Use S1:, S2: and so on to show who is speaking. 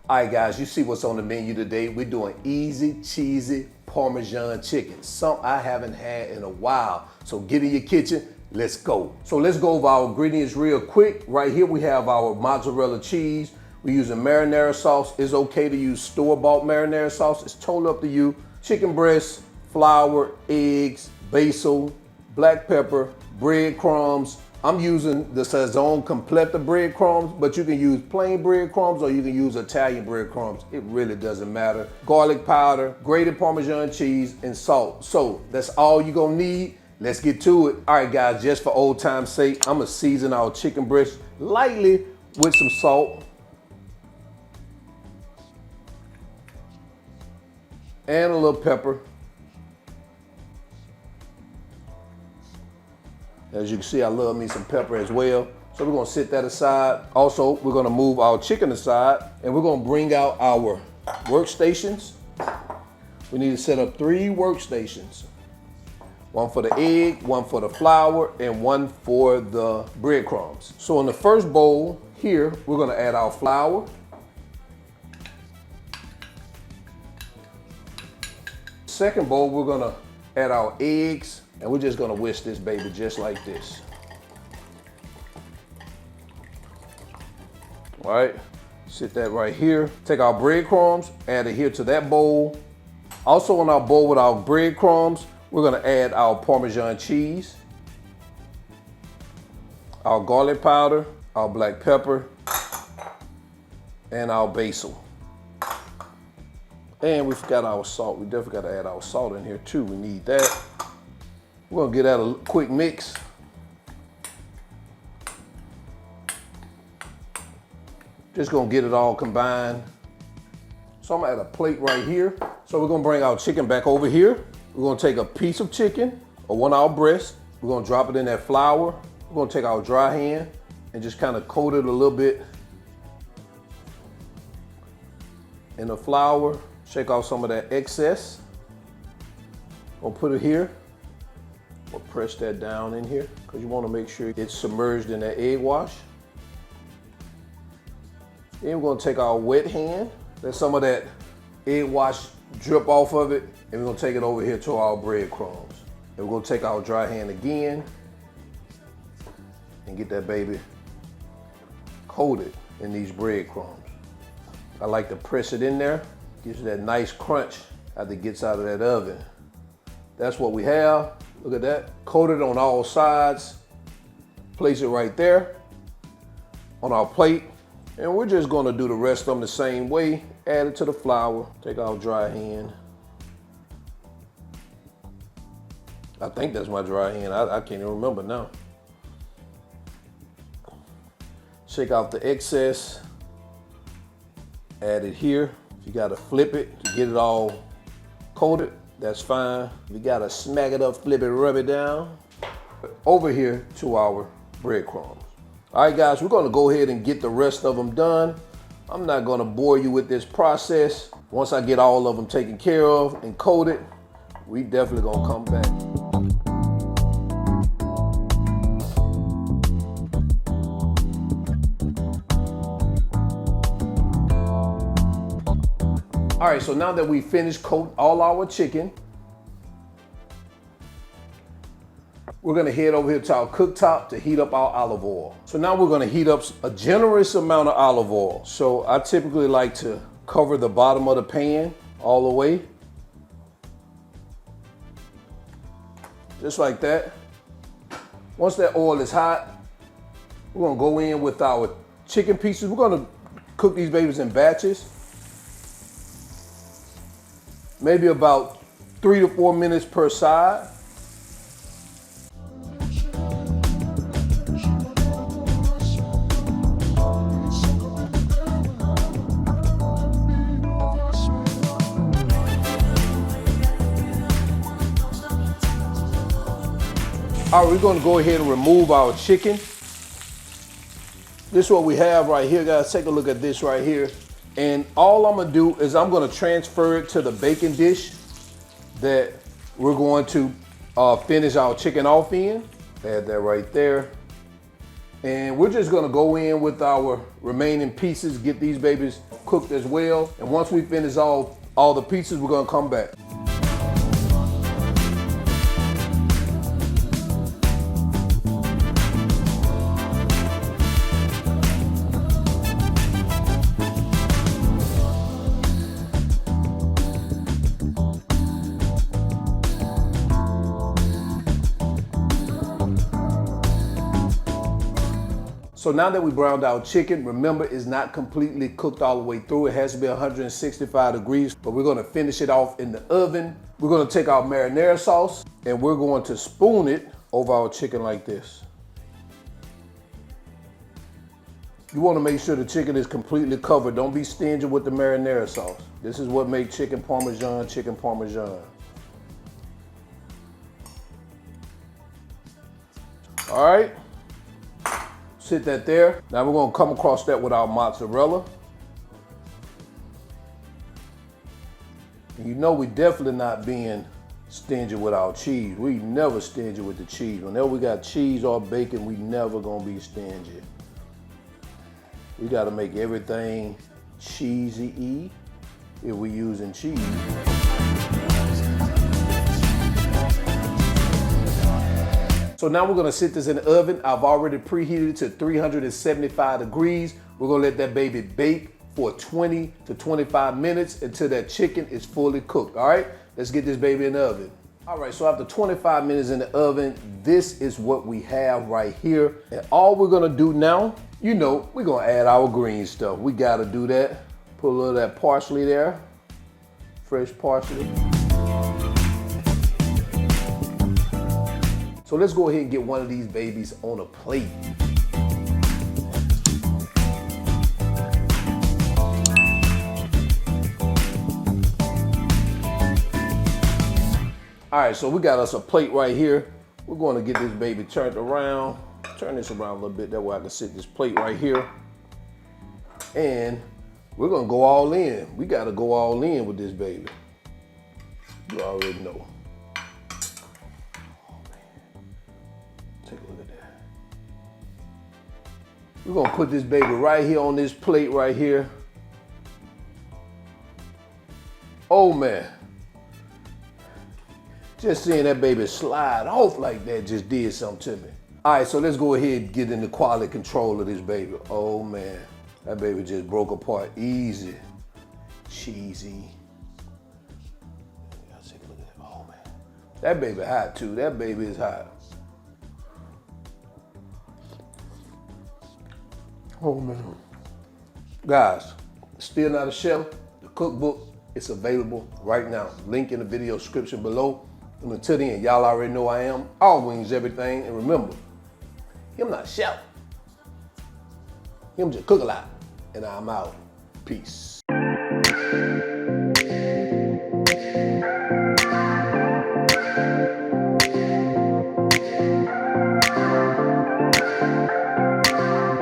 S1: All right, guys, you see what's on the menu today. We're doing easy, cheesy Parmesan chicken, something I haven't had in a while. So get in your kitchen, let's go. So let's go over our ingredients real quick. Right here we have our mozzarella cheese. We're using marinara sauce. It's okay to use store-bought marinara sauce. It's totally up to you. Chicken breast, flour, eggs, basil, black pepper, breadcrumbs. I'm using the Sazon Completa breadcrumbs, but you can use plain breadcrumbs or you can use Italian breadcrumbs. It really doesn't matter. Garlic powder, grated Parmesan cheese, and salt. So that's all you're gonna need. Let's get to it. All right, guys, just for old time's sake, I'm gonna season our chicken breast lightly with some salt and a little pepper. As you can see, I love me some pepper as well. So we're gonna set that aside. Also, we're gonna move our chicken aside and we're gonna bring out our workstations. We need to set up 3 workstations. One for the egg, one for the flour, and one for the breadcrumbs. So in the first bowl here, we're gonna add our flour. Second bowl, we're gonna add our eggs. And we're just gonna whisk this baby just like this. All right, sit that right here. Take our breadcrumbs, add it here to that bowl. Also in our bowl with our breadcrumbs, we're gonna add our Parmesan cheese, our garlic powder, our black pepper, and our basil. And we forgot our salt. We definitely gotta add our salt in here too. We need that. We're gonna get that a quick mix. Just gonna get it all combined. So I'm gonna add a plate right here. So we're gonna bring our chicken back over here. We're gonna take a piece of chicken, or one of our breasts. We're gonna drop it in that flour. We're gonna take our dry hand and just kind of coat it a little bit in the flour. Shake off some of that excess. We'll put it here. We'll press that down in here because you want to make sure it's submerged in that egg wash. Then we're going to take our wet hand, let some of that egg wash drip off of it, and we're going to take it over here to our breadcrumbs. And we're going to take our dry hand again and get that baby coated in these breadcrumbs. I like to press it in there, gives you that nice crunch after it gets out of that oven. That's what we have. Look at that, coated on all sides. Place it right there on our plate. And we're just gonna do the rest of them the same way. Add it to the flour, take our dry hand. I think that's my dry hand, I can't even remember now. Shake out the excess, add it here. If you gotta flip it to get it all coated, that's fine. We gotta smack it up, flip it, rub it down. Over here to our breadcrumbs. All right, guys, we're gonna go ahead and get the rest of them done. I'm not gonna bore you with this process. Once I get all of them taken care of and coated, we definitely gonna come back. All right, so now that we finished coating all our chicken, we're gonna head over here to our cooktop to heat up our olive oil. So now we're gonna heat up a generous amount of olive oil. So I typically like to cover the bottom of the pan all the way. Just like that. Once that oil is hot, we're gonna go in with our chicken pieces. We're gonna cook these babies in batches. Maybe about 3 to 4 minutes per side. All right, we're gonna go ahead and remove our chicken. This is what we have right here, guys. Take a look at this right here. And all I'm gonna do is I'm gonna transfer it to the baking dish that we're going to finish our chicken off in. Add that right there. And we're just gonna go in with our remaining pieces, get these babies cooked as well. And once we finish all the pieces, we're gonna come back. So now that we browned our chicken, remember it's not completely cooked all the way through. It has to be 165 degrees, but we're gonna finish it off in the oven. We're gonna take our marinara sauce and we're going to spoon it over our chicken like this. You wanna make sure the chicken is completely covered. Don't be stingy with the marinara sauce. This is what makes chicken parmesan, chicken parmesan. All right. Sit that there. Now we're gonna come across that with our mozzarella. And you know we definitely not being stingy with our cheese. We never stingy with the cheese. Whenever we got cheese or bacon, we never gonna be stingy. We gotta make everything cheesy-y if we're using cheese. So now we're gonna sit this in the oven. I've already preheated it to 375 degrees. We're gonna let that baby bake for 20 to 25 minutes until that chicken is fully cooked, all right? Let's get this baby in the oven. All right, so after 25 minutes in the oven, this is what we have right here. And all we're gonna do now, you know, we're gonna add our green stuff. We gotta do that. Put a little of that parsley there, fresh parsley. So let's go ahead and get one of these babies on a plate. All right, so we got us a plate right here. We're going to get this baby turned around. Turn this around a little bit, that way I can sit this plate right here. And we're gonna go all in. We gotta go all in with this baby. You already know. Take a look at that. We're gonna put this baby right here on this plate right here. Oh man. Just seeing that baby slide off like that just did something to me. All right, so let's go ahead and get into quality control of this baby. Oh man, that baby just broke apart easy. Cheesy. Take a look at that. Oh man. That baby hot too. That baby is hot. Oh man. Guys, still not a chef. The cookbook is available right now. Link in the video description below. And until then, y'all already know I am. All wings, everything. And remember, him not a chef. Him just cook a lot. And I'm out. Peace.